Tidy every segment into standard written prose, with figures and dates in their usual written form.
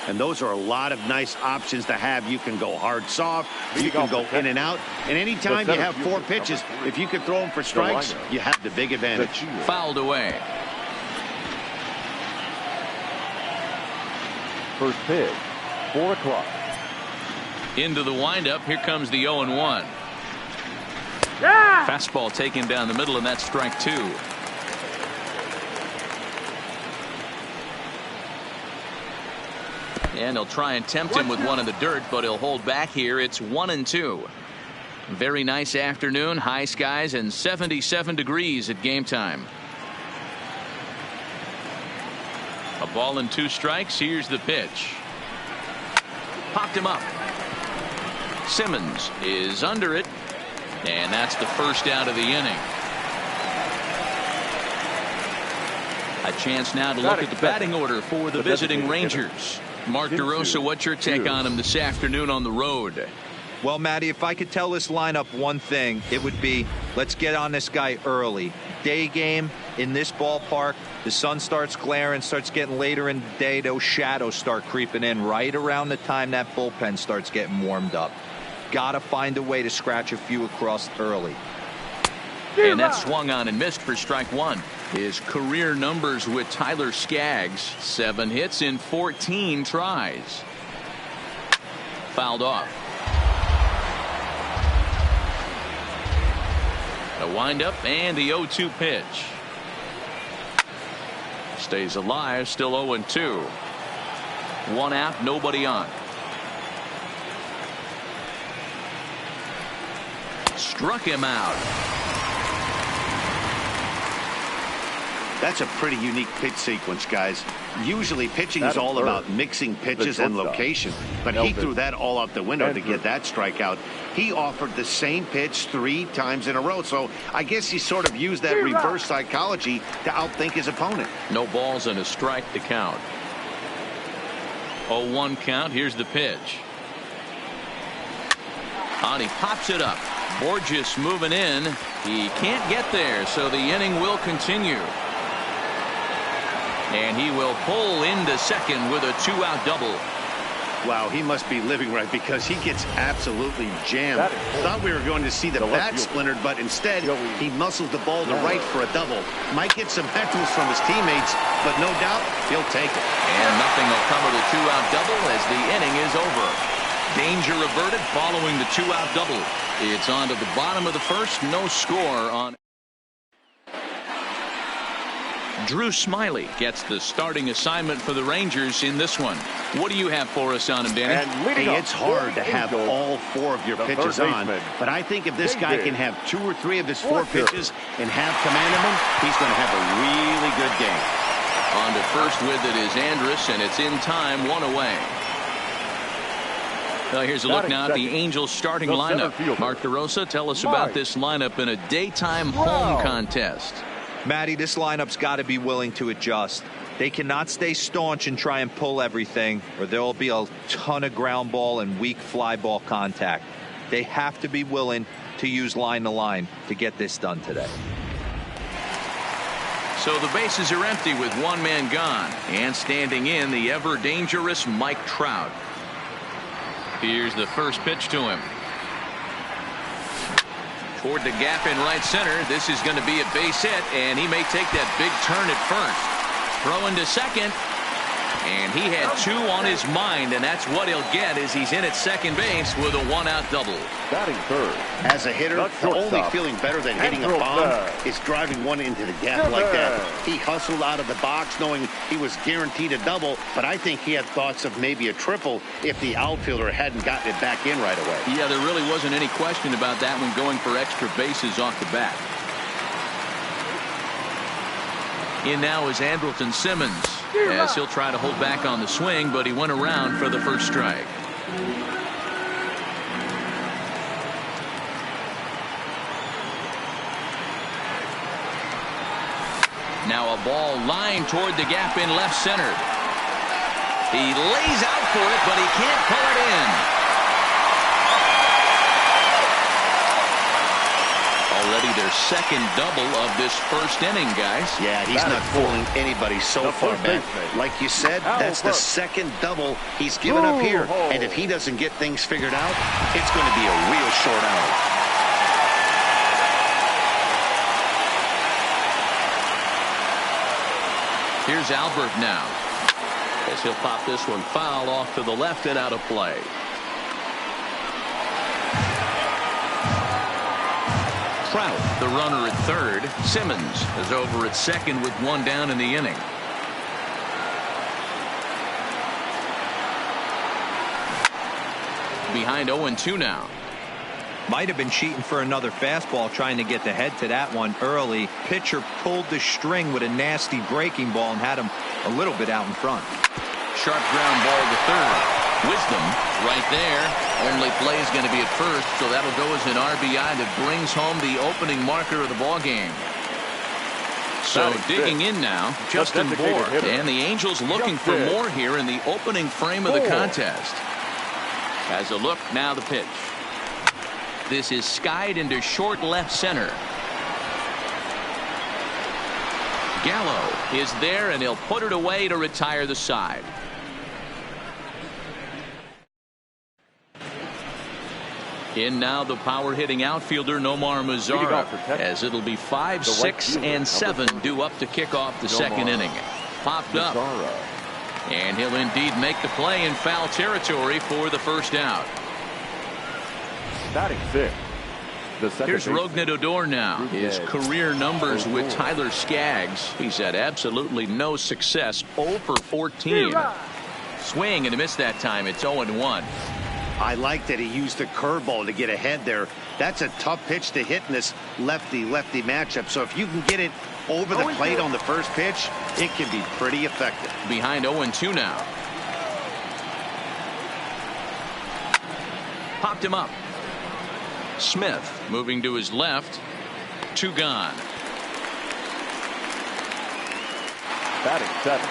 And those are a lot of nice options to have. You can go hard, soft. You can go in and out. And anytime you have 4 pitches, if you can throw them for strikes, you have the big advantage. Fouled away. First pitch, 4 o'clock. Into the windup. Here comes the 0-1. Yeah! Fastball taken down the middle, and that's strike 2. And they'll try and tempt him with one in the dirt, but he'll hold back here. It's 1-2. Very nice afternoon, high skies, and 77 degrees at game time. A ball and 2 strikes. Here's the pitch. Popped him up. Simmons is under it, and that's the first out of the inning. A chance now to look at the batting order for the visiting Rangers. Mark DeRosa, what's your take on him this afternoon on the road? Well, Matty, if I could tell this lineup one thing, it would be let's get on this guy early. Day game in this ballpark, the sun starts glaring, starts getting later in the day. Those shadows start creeping in right around the time that bullpen starts getting warmed up. Got to find a way to scratch a few across early. And that swung on and missed for strike 1. His career numbers with Tyler Skaggs, 7 hits in 14 tries. Fouled off. A windup and the 0-2 pitch. Stays alive, still 0-2. 1 out, nobody on. Struck him out. That's a pretty unique pitch sequence, guys. Usually pitching is all about mixing pitches and location, but he threw that all out the window to get that strikeout. He offered the same pitch 3 times in a row, so I guess he sort of used that reverse psychology to outthink his opponent. No balls and a strike to count. 0-1 count. Here's the pitch. And he pops it up. Borges moving in. He can't get there, so the inning will continue. And he will pull into second with a 2-out double. Wow, he must be living right because he gets absolutely jammed. Thought we were going to see the bat splintered, but instead he muscles the ball to right for a double. Might get some heckles from his teammates, but no doubt he'll take it. And nothing will come of the 2-out double as the inning is over. Danger averted following the 2-out double. It's on to the bottom of the first. No score on. Drew Smyly gets the starting assignment for the Rangers in this one. What do you have for us on him, Danny? Hey, it's hard to have all 4 of your pitches on, but I think if this guy can have 2 or 3 of his 4 pitches and have command of them, he's going to have a really good game. On to first with it is Andrus, and it's in time, 1 away. Well, here's a look now at the Angels starting lineup. Mark DeRosa, tell us about this lineup in a daytime home contest. Matty, this lineup's got to be willing to adjust. They cannot stay staunch and try and pull everything, or there will be a ton of ground ball and weak fly ball contact. They have to be willing to use line to line to get this done today. So the bases are empty with 1 man gone, and standing in the ever dangerous Mike Trout. Here's the first pitch to him. Toward the gap in right center. This is going to be a base hit, and he may take that big turn at first. Throwing to second, and he had 2 on his mind, and that's what he'll get as he's in at second base with a 1-out double. Batting third. As a hitter, the only feeling better than hitting a bomb is driving one into the gap like that. He hustled out of the box knowing he was guaranteed a double, but I think he had thoughts of maybe a triple if the outfielder hadn't gotten it back in right away. Yeah, there really wasn't any question about that one going for extra bases off the bat. In now is Andrelton Simmons, as he'll try to hold back on the swing, but he went around for the first strike. Now a ball lined toward the gap in left center. He lays out for it, but he can't pull it in. A Already their second double of this first inning, guys. Yeah, he's not fooling anybody so far, man. Like you said, that's the second double he's given up here. And if he doesn't get things figured out, it's going to be a real short outing. Here's Albert now, as he'll pop this one foul off to the left and out of play. Trout, the runner at third. Simmons is over at second with one down in the inning. Behind 0-2 now. Might have been cheating for another fastball, trying to get the head to that one early. Pitcher pulled the string with a nasty breaking ball and had him a little bit out in front. Sharp ground ball to third. Wisdom right there. Only play is going to be at first, so that'll go as an RBI that brings home the opening marker of the ball game. So digging in now, Justin Bour, and the Angels looking for more here in the opening frame of the contest. As a look, now the pitch. This is skied into short left center. Gallo is there, and he'll put it away to retire the side. In now the power hitting outfielder Nomar Mazara, as it'll be 5, 6, and 7 due up to kick off the second inning. Popped up, and he'll indeed make the play in foul territory for the first out. Batting fifth. Here's Rougned Odor now. His career numbers with Tyler Skaggs. He's had absolutely no success. 0 for 14. Swing and a miss that time. It's 0-1. I like that he used the curveball to get ahead there. That's a tough pitch to hit in this lefty-lefty matchup. So if you can get it over the plate on the first pitch, it can be pretty effective. Behind 0-2 now. Popped him up. Smith moving to his left. 2 gone. Batting seventh.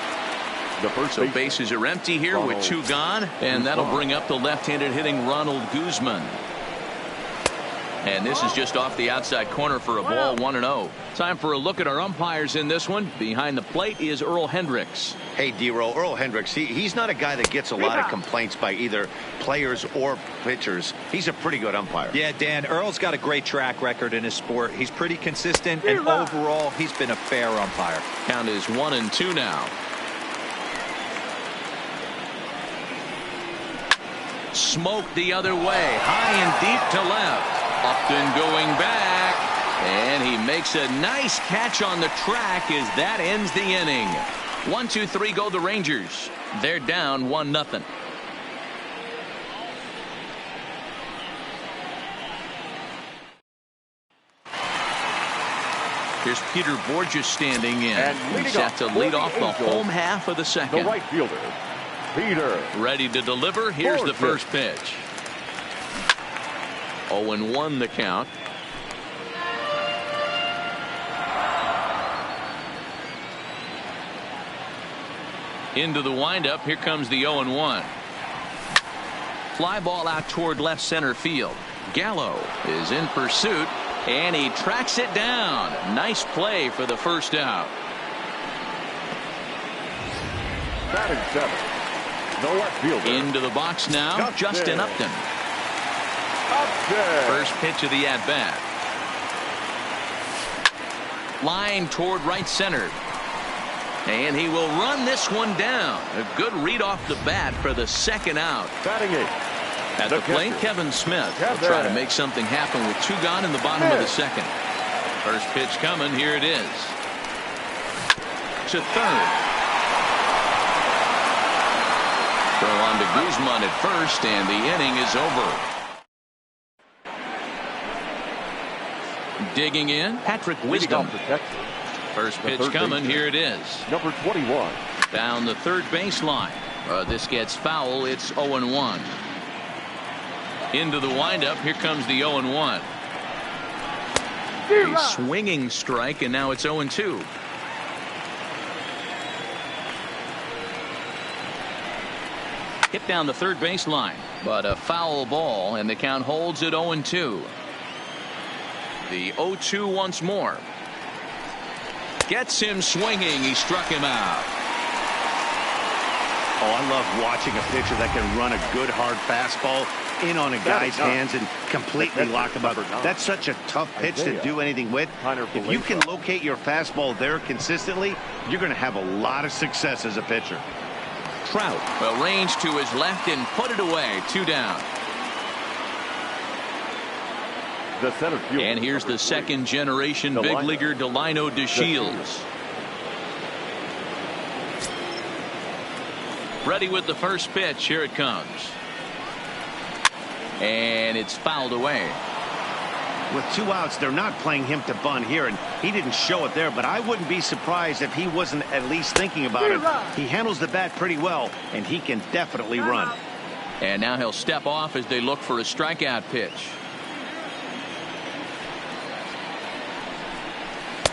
So bases are empty here with 2 gone, and that'll bring up the left-handed hitting Ronald Guzman. And this is just off the outside corner for a ball, 1-0. Time for a look at our umpires in this one. Behind the plate is Earl Hendricks. Hey, D-Roll, Earl Hendricks, he's not a guy that gets a lot of complaints by either players or pitchers. He's a pretty good umpire. Yeah, Dan, Earl's got a great track record in his sport. He's pretty consistent, and overall, he's been a fair umpire. Count is 1-2 now. Smoke the other way, high and deep to left. Upton going back, and he makes a nice catch on the track as that ends the inning. 1-2-3 go the Rangers. They're down 1-0. Here's Peter Borges standing in. He's set to lead off the home half of the second. The right fielder, Peter. Ready to deliver. Here's the first pitch. 0-1 the count. Into the windup. Here comes the 0-1. Fly ball out toward left center field. Gallo is in pursuit, and he tracks it down. Nice play for the first out. Batting seventh. The left fielder. Into the box now, Justin Upton. First pitch of the at-bat. Line toward right center. And he will run this one down. A good read off the bat for the second out. Batting eighth. At the plate, Kevin Smith will try to make something happen with 2 gone in the bottom of the second. First pitch coming. Here it is. To third. Throw on to Guzman at first, and the inning is over. Digging in, Patrick Wisdom. First pitch coming. Here it is. Number 21. Down the third baseline. This gets foul. It's 0-1. Into the windup. Here comes the 0-1. A swinging strike, and now it's 0-2. Hit down the third baseline, but a foul ball, and the count holds at 0-2. The 0-2 once more. Gets him swinging. He struck him out. Oh, I love watching a pitcher that can run a good hard fastball in on a guy's hands and completely lock him up. That's such a tough pitch to do anything with. If you can locate your fastball there consistently, you're going to have a lot of success as a pitcher. Trout. Well, range to his left and put it away. 2 down. The center fielder, and here's the second generation big leaguer Delino DeShields. Ready with the first pitch. Here it comes. And it's fouled away. With 2 outs, they're not playing him to bunt here, and he didn't show it there, but I wouldn't be surprised if he wasn't at least thinking about it. He handles the bat pretty well, and he can definitely run. And now he'll step off as they look for a strikeout pitch.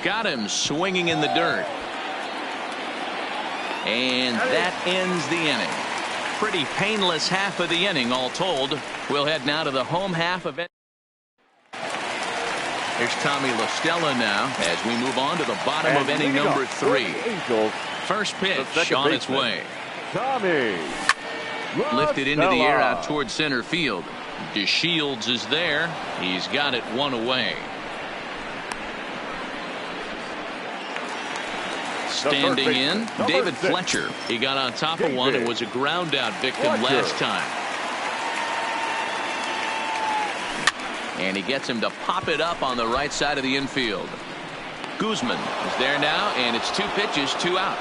Got him swinging in the dirt. And that ends the inning. Pretty painless half of the inning all told. We'll head now to the home half of it. Here's Tommy La Stella now as we move on to the bottom of inning number 3. First pitch on its way. Tommy lifted into the air out towards center field. DeShields is there. He's got it 1 away. Standing in, David Fletcher. He got on top of one and was a ground out victim last time. And he gets him to pop it up on the right side of the infield. Guzman is there now, and it's 2 pitches, 2 out.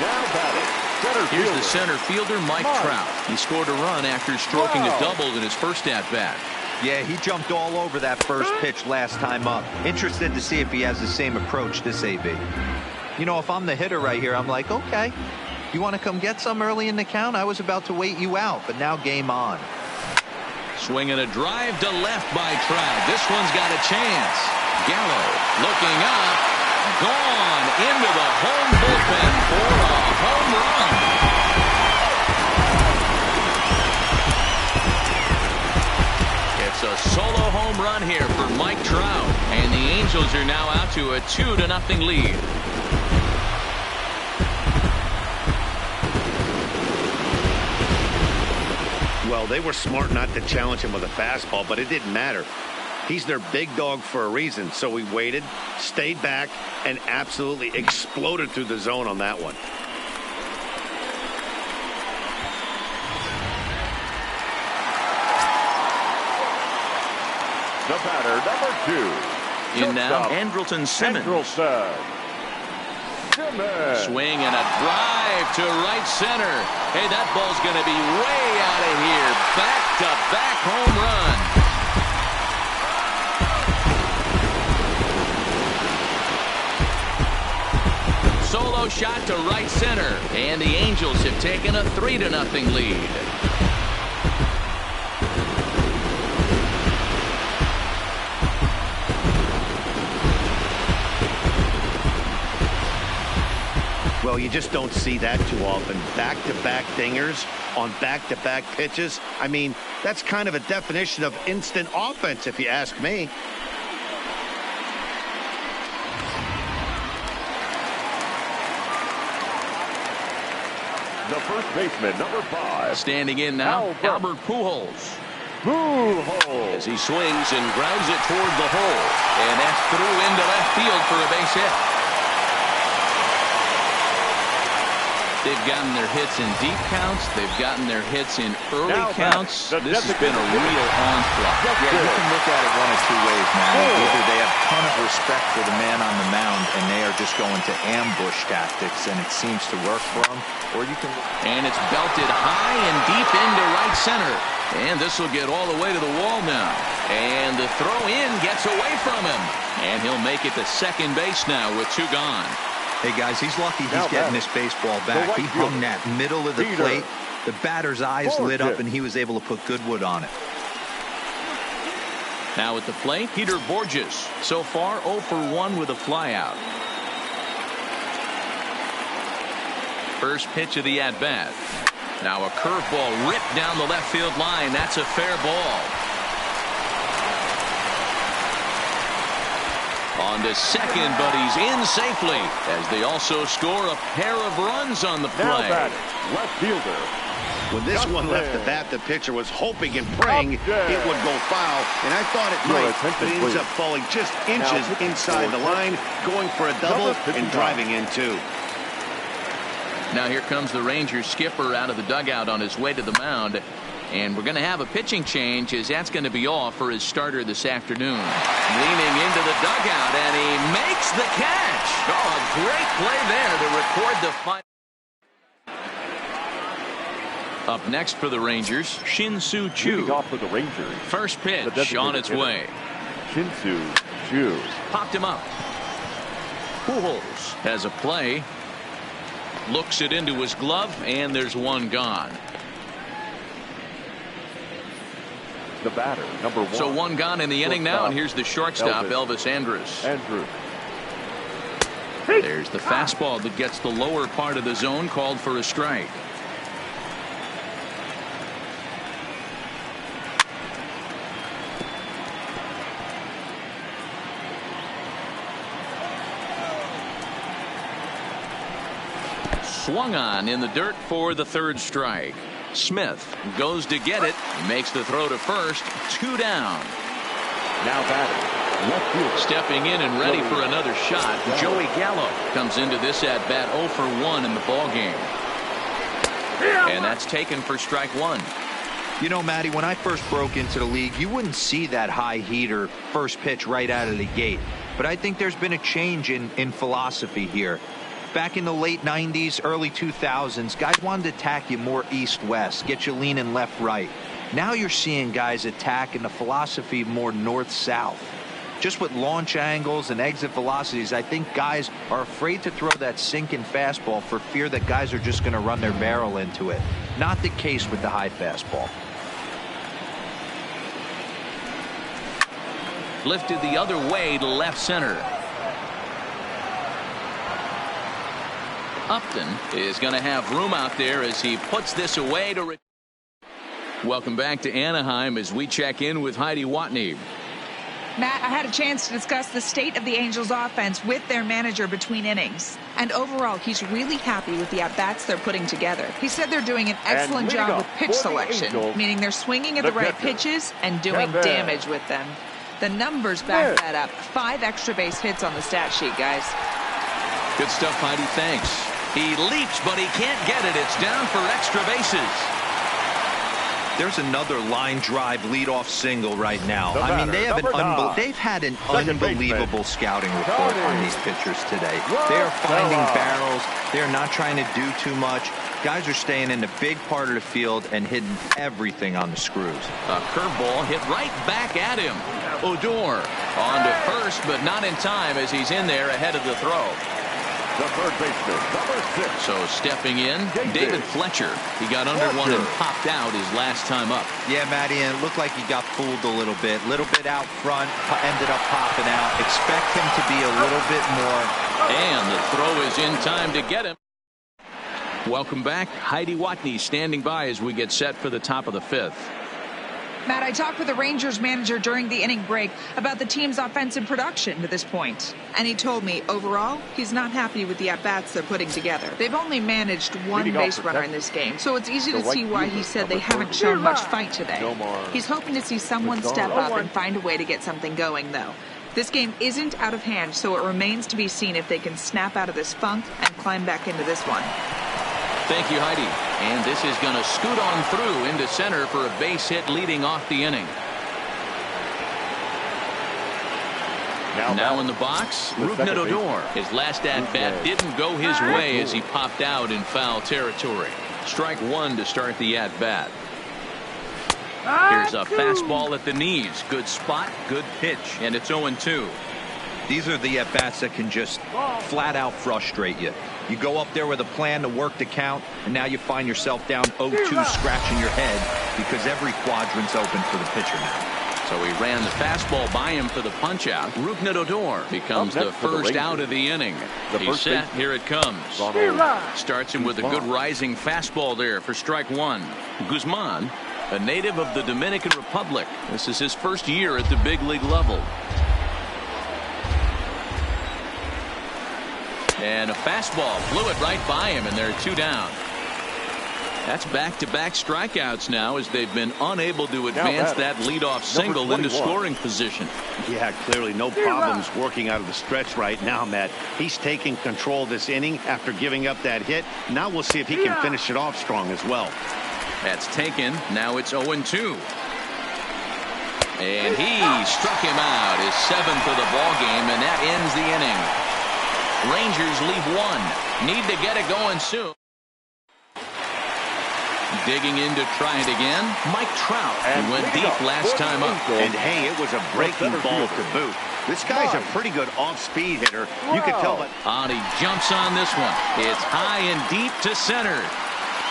Now batting. Here's the center fielder, Mike Trout. He scored a run after stroking a double in his first at-bat. Yeah, he jumped all over that first pitch last time up. Interested to see if he has the same approach this AB. You know, if I'm the hitter right here, I'm like, okay, you want to come get some early in the count? I was about to wait you out, but now game on. Swinging a drive to left by Trout. This one's got a chance. Gallo looking up. Gone into the home bullpen for a home run. It's a solo home run here for Mike Trout. And the Angels are now out to a 2-0 lead. Well, they were smart not to challenge him with a fastball, but it didn't matter. He's their big dog for a reason, so he waited, stayed back, and absolutely exploded through the zone on that one. The batter, number 2. In now, Andrelton Simmons. Swing and a drive to right center. Hey, that ball's going to be way out of here. Back-to-back home run. Solo shot to right center. And the Angels have taken a 3-0 lead. Well, you just don't see that too often. Back-to-back dingers on back-to-back pitches. I mean, that's kind of a definition of instant offense, if you ask me. The first baseman, number 5. Standing in now, Albert Pujols. As he swings and grounds it toward the hole. And that's through into left field for a base hit. They've gotten their hits in deep counts. They've gotten their hits in early counts. This has been a real onslaught. Yeah, you can look at it one of 2 ways, man. Either they have a ton of respect for the man on the mound, and they are just going to ambush tactics, and it seems to work for them. Or you can. And it's belted high and deep into right center. And this will get all the way to the wall now. And the throw in gets away from him. And he'll make it to second base now with 2 gone. Hey, guys, he's lucky he's getting this baseball back. He hung that middle of the plate. The batter's eyes lit up, and he was able to put good wood on it. Now at the plate, Peter Borges. So far, 0 for 1 with a flyout. First pitch of the at-bat. Now a curveball ripped down the left field line. That's a fair ball. On to second, but he's in safely as they also score a pair of runs on the Now play. batting, left fielder. When this one left the bat, the pitcher was hoping and praying it would go foul, and I thought it might, but it ends up falling just inches inside the line, going for a double and driving in two. Now here comes the Rangers skipper out of the dugout on his way to the mound. And we're going to have a pitching change, as that's going to be all for his starter this afternoon. Leaning into the dugout, and he makes the catch. Oh, a great play there to record the final. Up next for the Rangers, Shin-Soo Choo. Leading off for the Rangers. First pitch on its way. Shin-Soo Choo. Popped him up. Pujols has a play. Looks it into his glove, and there's one gone. The batter, number 1. So one gone in the inning now, and here's the shortstop, Elvis Andrus. There's the fastball that gets the lower part of the zone, called for a strike. Swung on in the dirt for the third strike. Smith goes to get it, makes the throw to first, 2 down. Now batting, left field. Stepping in and ready for another shot, Joey Gallo comes into this at bat 0 for 1 in the ball game. And that's taken for strike 1. You know, Matty, when I first broke into the league, you wouldn't see that high heater first pitch right out of the gate. But I think there's been a change in philosophy here. Back in the late 90s, early 2000s, guys wanted to attack you more east-west, get you leaning left-right. Now you're seeing guys attack in the philosophy more north-south. Just with launch angles and exit velocities, I think guys are afraid to throw that sinking fastball for fear that guys are just going to run their barrel into it. Not the case with the high fastball. Lifted the other way to left center. Upton is going to have room out there as he puts this away to. Welcome back to Anaheim as we check in with Heidi Watney. Matt, I had a chance to discuss the state of the Angels offense with their manager between innings. And overall, he's really happy with the at-bats they're putting together. He said they're doing an excellent job with pitch selection, meaning they're swinging at the right pitches and doing damage with them. The numbers back that up. 5 extra base hits on the stat sheet, guys. Good stuff, Heidi. Thanks. He leaps, but he can't get it. It's down for extra bases. There's another line drive leadoff single right now. I mean, they've had an unbelievable scouting report on these pitchers today. They are finding barrels. They're not trying to do too much. Guys are staying in the big part of the field and hitting everything on the screws. A curveball hit right back at him. Odor on to first, but not in time as he's in there ahead of the throw. The third baseman, number 6. So stepping in, David Fletcher. He got under one and popped out his last time up. Yeah, Matty, and it looked like he got fooled a little bit out front, ended up popping out. Expect him to be a little bit more. And the throw is in time to get him. Welcome back. Heidi Watney standing by as we get set for the top of the 5th. Matt, I talked with the Rangers manager during the inning break about the team's offensive production to this point. And he told me, overall, he's not happy with the at-bats they're putting together. They've only managed 1 base runner in this game, so it's easy to see why he said they haven't shown much fight today. He's hoping to see someone step up and find a way to get something going, though. This game isn't out of hand, so it remains to be seen if they can snap out of this funk and climb back into this one. Thank you, Heidi. And this is going to scoot on through into center for a base hit leading off the inning. Now in the box, Rougned Odor. His last at-bat didn't go his way as he popped out in foul territory. Strike 1 to start the at-bat. Here's a fastball at the knees. Good spot, good pitch, and it's 0-2. These are the at-bats that can just flat out frustrate you. You go up there with a plan to work the count, and now you find yourself down 0-2 scratching your head because every quadrant's open for the pitcher now. So he ran the fastball by him for the punch-out. Rougned Odor becomes the first out of the inning. He's set. Here it comes. Starts him with a good rising fastball there for strike 1. Guzman, a native of the Dominican Republic. This is his first year at the big league level. And a fastball blew it right by him, and they're 2 down. That's back-to-back strikeouts now as they've been unable to advance that leadoff single into scoring position. Yeah, clearly no problems working out of the stretch right now, Matt. He's taking control of this inning after giving up that hit. Now we'll see if he can finish it off strong as well. That's taken. Now it's 0-2. And he struck him out, his 7th of the ball game, and that ends the inning. Rangers leave 1. Need to get it going soon. Digging in to try it again, Mike Trout, who went deep last time up. And hey, it was a breaking ball to boot. This guy's a pretty good off-speed hitter. You can tell by... And he jumps on this one. It's high and deep to center.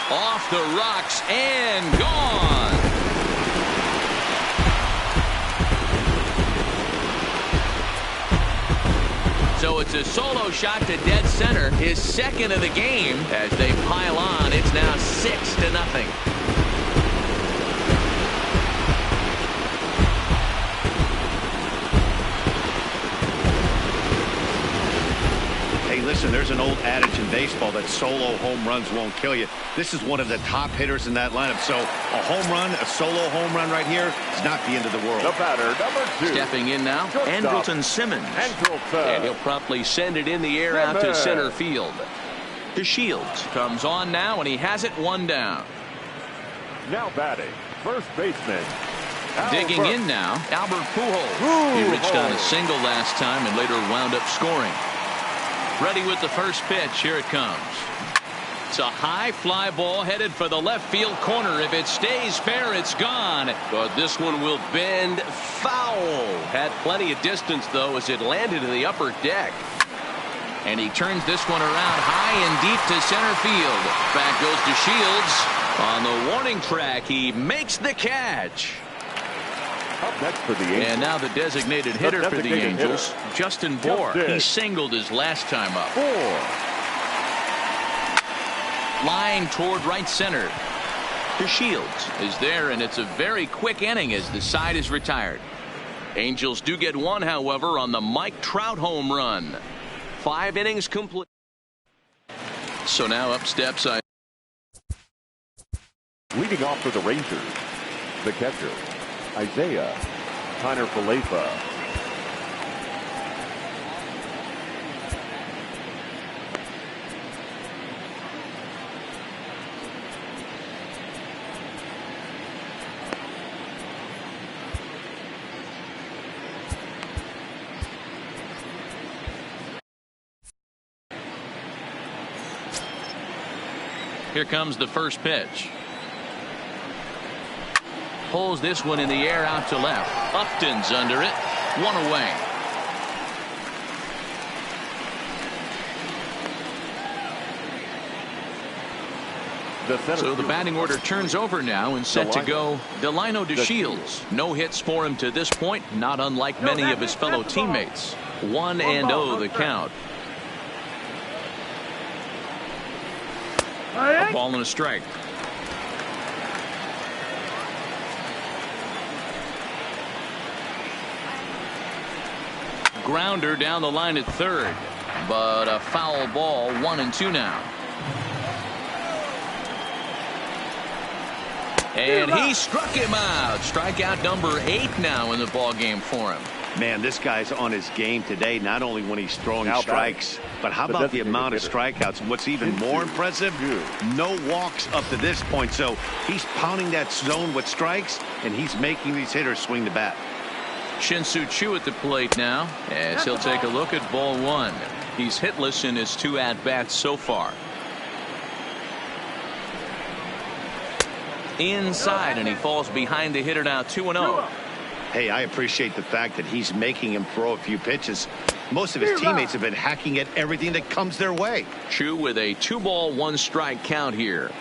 Off the rocks and gone. So it's a solo shot to dead center, his 2nd of the game. As they pile on, it's now 6-0. Hey, listen, there's an old adage in baseball that solo home runs won't kill you. This is one of the top hitters in that lineup. So a home run, a solo home run right here is not the end of the world. The batter, number 2. Stepping in now, Andrelton Simmons. And he'll promptly send it in the air out to center field. DeShields comes on now, and he has it 1 down. Now batting, first baseman. Digging in now, Albert Pujols. He reached on a single last time and later wound up scoring. Ready with the first pitch. Here it comes. It's a high fly ball headed for the left field corner. If it stays fair, it's gone. But this one will bend foul. Had plenty of distance, though, as it landed in the upper deck. And he turns this one around high and deep to center field. Back goes DeShields. On the warning track, he makes the catch. Up next for the Angels. And now the designated hitter for the Angels, Justin Bour. He singled his last time up. Line toward right center. DeShields is there, and it's a very quick inning as the side is retired. Angels do get 1, however, on the Mike Trout home run. 5 innings complete. So now up steps Leading off for the Rangers, the catcher, Isaiah Kiner-Falefa. Here comes the first pitch. Pulls this one in the air out to left. Upton's under it. 1 away. So the batting order turns over now and set to go Delino DeShields. No hits for him to this point, not unlike many of his fellow teammates. 1-0 the count. A ball and a strike. Grounder down the line at third, but a foul ball. 1-2 now. And he struck him out. Strikeout number 8 now in the ball game for him. Man, this guy's on his game today, not only when he's throwing strikes, but how about the amount of strikeouts? And what's even more impressive, no walks up to this point. So he's pounding that zone with strikes, and he's making these hitters swing the bat. Shin-Soo Choo at the plate now, as he'll take a look at ball 1. He's hitless in his 2 at-bats so far. Inside, and he falls behind the hitter now. 2-0. Hey, I appreciate the fact that he's making him throw a few pitches. Most of his teammates have been hacking at everything that comes their way. Choo with a 2-ball 1-strike count here.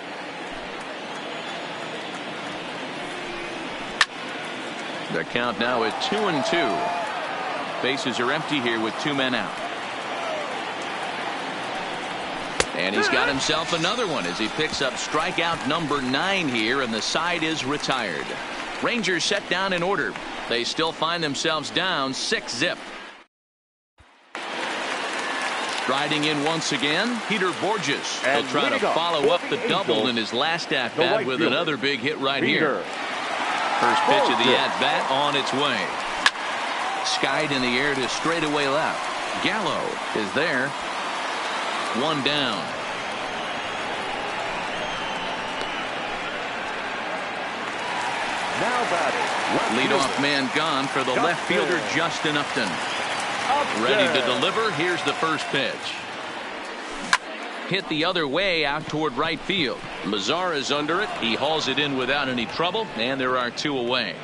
The count now at 2-2. Bases are empty here with 2 men out. And he's got himself another one as he picks up strikeout number 9 here, and the side is retired. Rangers set down in order. They still find themselves down 6-0. Striding in once again, Peter Borges. He'll try to follow up the double in his last at-bat with another big hit right here. First pitch of the at-bat on its way. Skied in the air to straightaway left. Gallo is there. One down. Now batting. Leadoff man gone for the left fielder, Justin Upton. Ready to deliver. Here's the first pitch. Hit the other way out toward right field. Mazara's under it. He hauls it in without any trouble, and there are two away.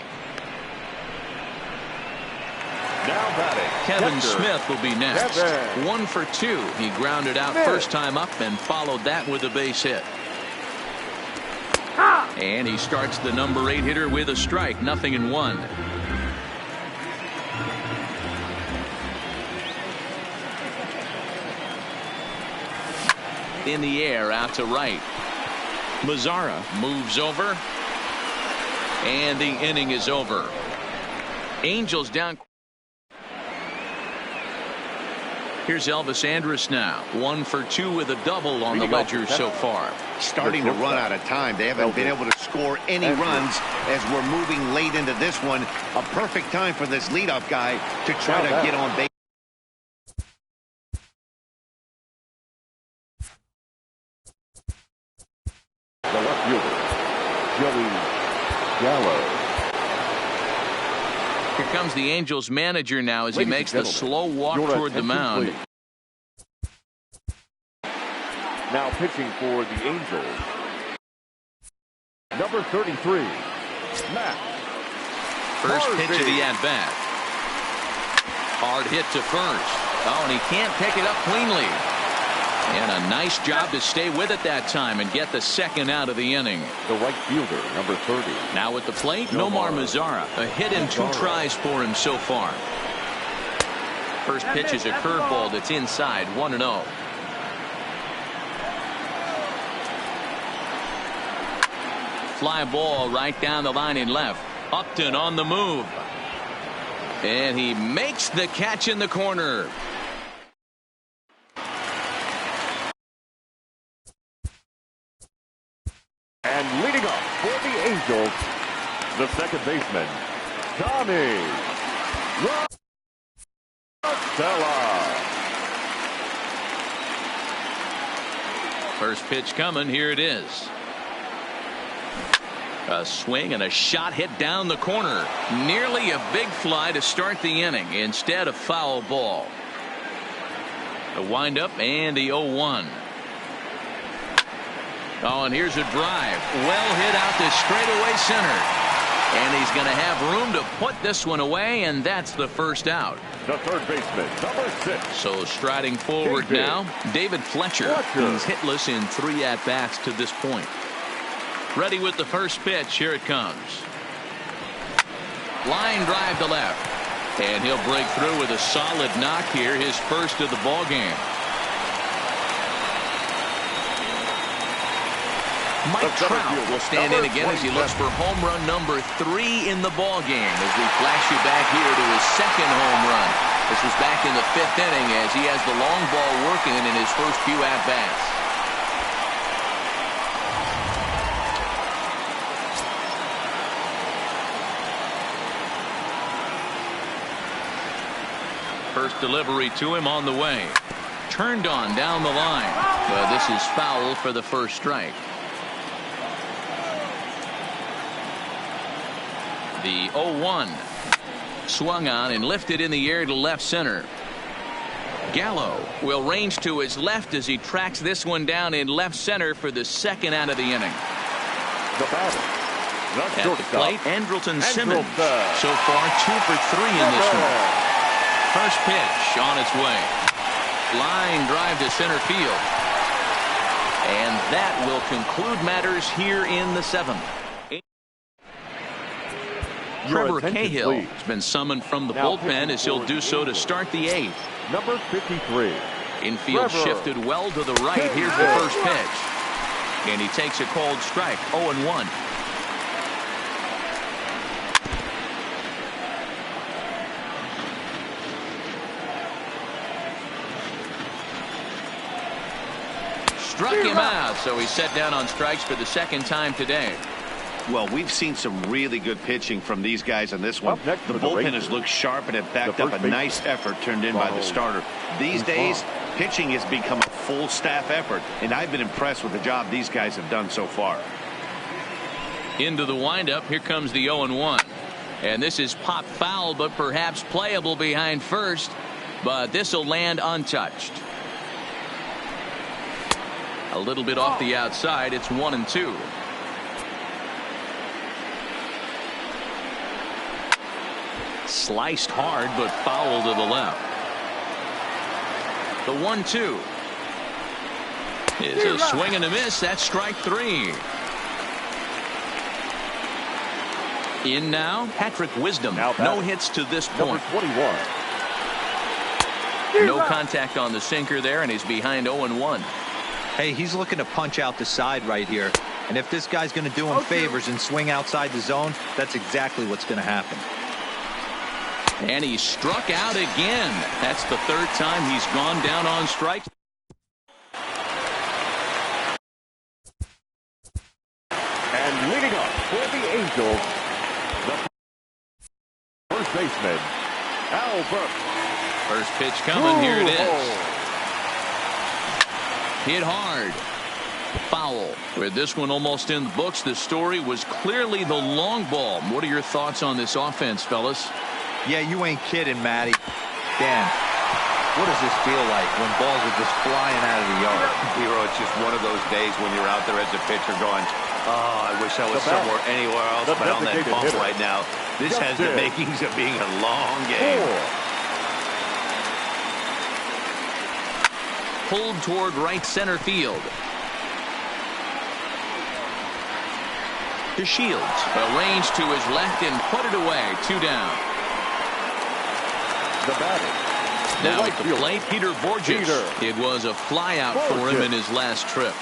Now batting. Kevin Smith will be next. 1 for 2. He grounded out first time up and followed that with a base hit. And he starts the number 8 hitter with a strike. 0-1. In the air out to right. Mazara moves over. And the inning is over. Angels down. Here's Elvis Andrus now. 1 for 2 with a double on the ledger so far. Starting to run out of time. They haven't been able to score any runs as we're moving late into this one. A perfect time for this leadoff guy to try to get on base. The left fielder, Joey Gallo. Here comes the Angels manager now as he makes the slow walk toward the mound. Please. Now pitching for the Angels, number 33, Matt. First pitch of the at-bat. Hard hit to first. Oh, and he can't pick it up cleanly. And a nice job to stay with it that time and get the second out of the inning. The right fielder, number 30. Now at the plate, Nomar Mazara. A hit in 2 tries for him so far. First pitch is a curveball that's inside, 1-0. Fly ball right down the line in left. Upton on the move. And he makes the catch in the corner. And leading up for the Angels, the second baseman, Tommy Rosella. First pitch coming. Here it is. A swing and a shot hit down the corner. Nearly a big fly to start the inning. Instead, a foul ball. The windup and the 0-1. Oh, and here's a drive. Well hit out to straightaway center. And he's going to have room to put this one away, and that's the first out. The third baseman, number 6. So striding forward now, David Fletcher. He's hitless in 3 at-bats to this point. Ready with the first pitch. Here it comes. Line drive to left. And he'll break through with a solid knock here, his first of the ball game. Mike Trout will stand in again as he looks for home run number 3 in the ball game as we flash you back here to his second home run. This was back in the 5th inning as he has the long ball working in his first few at-bats. First delivery to him on the way. Turned on down the line. But this is foul for the first strike. The 0-1. Swung on and lifted in the air to left center. Gallo will range to his left as he tracks this one down in left center for the second out of the inning. The batter. At the plate, Andrelton Simmons. So far 2 for 3 in this one. First pitch on its way. Line drive to center field. And that will conclude matters here in the 7th. Trevor Cahill has been summoned from the bullpen as he'll do so to start the 8th. Number 53. Infield shifted well to the right. Here's the first pitch. And he takes a cold strike. 0-1. struck him out, so he's set down on strikes for the second time today. Well, we've seen some really good pitching from these guys on this one. The bullpen has looked sharp and have backed up a nice effort turned in by the starter. These days, pitching has become a full staff effort, and I've been impressed with the job these guys have done so far. Into the windup, here comes the 0-1. And this is popped foul, but perhaps playable behind first. But this will land untouched. A little bit off the outside. It's 1-2. Sliced hard, but foul to the left. The 1-2 is a swing and a miss. That's strike 3. In now, Patrick Wisdom. No hits to this point. Number 21. No contact on the sinker there, and he's behind 0-1. Hey, he's looking to punch out the side right here. And if this guy's going to do him favors and swing outside the zone, that's exactly what's going to happen. And he struck out again. That's the third time he's gone down on strikes. And leading up for the Angels, the first baseman, Al Burke. First pitch coming. Here it is. Hit hard. Foul. With this one almost in the books, the story was clearly the long ball. What are your thoughts on this offense, fellas? Yeah, you ain't kidding, Matty. Dan, what does this feel like when balls are just flying out of the yard? Hero, it's just one of those days when you're out there as a pitcher going, oh, I wish I was somewhere anywhere else but on that bump right now. This has the makings of being a long game. Pulled toward right center field. To Shields. Arranged to his left and put it away. 2 down. The batter. Now at the plate, Peter Borges. It was a fly out for him in his last trip.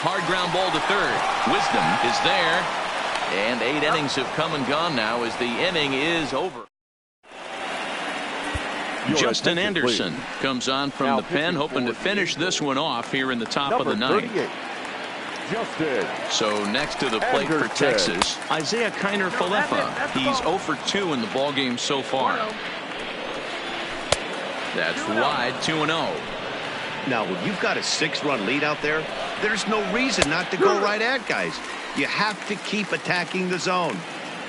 Hard ground ball to third. Wisdom is there. And 8 innings have come and gone now as the inning is over. Justin Anderson comes on from the pen, hoping to finish this one off here in the top of the ninth. So next to the plate for Texas, Isaiah Kiner-Falefa. He's 0 for 2 in the ballgame so far. That's wide, 2-0. Now, when you've got a 6-run lead out there, there's no reason not to go right at guys. You have to keep attacking the zone.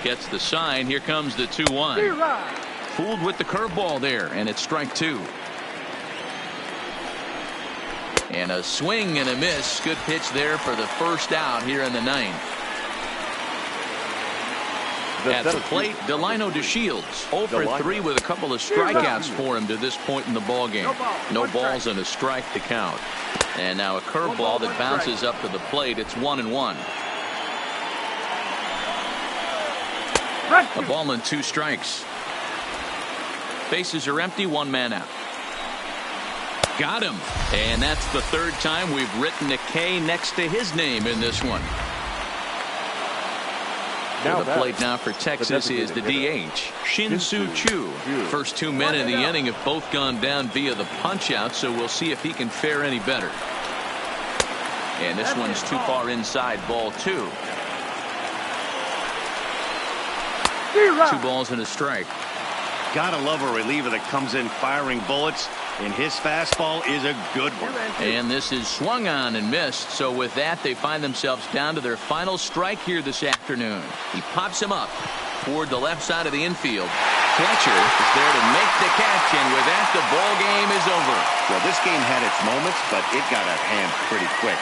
Gets the sign. Here comes the 2-1. Fooled with the curveball there, and it's strike 2. And a swing and a miss. Good pitch there for the first out here in the 9th. At the plate, Delino DeShields. 0 for 3 with a couple of strikeouts for him to this point in the ballgame. No balls and a strike to count. And now a curveball that bounces up to the plate. It's 1-1. A ball and 2 strikes. Bases are empty, 1 man out. Got him. And that's the third time we've written a K next to his name in this one. To the plate now for Texas is the DH, Shin-Soo Choo. First 2 men in the inning have both gone down via the punch-out, so we'll see if he can fare any better. And this one's too far inside, ball 2. 2 balls and a strike. Gotta love a reliever that comes in firing bullets, and his fastball is a good one. And this is swung on and missed, so with that they find themselves down to their final strike here this afternoon. He pops him up toward the left side of the infield. Catcher is there to make the catch, and with that the ball game is over. Well, this game had its moments, but it got out of hand pretty quick.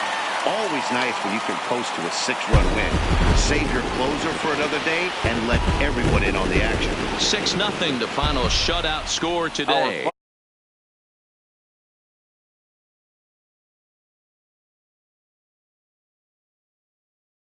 Always nice when you can coast to a 6-run win. Save your closer for another day and let everyone in on the action. 6-0 the final shutout score today.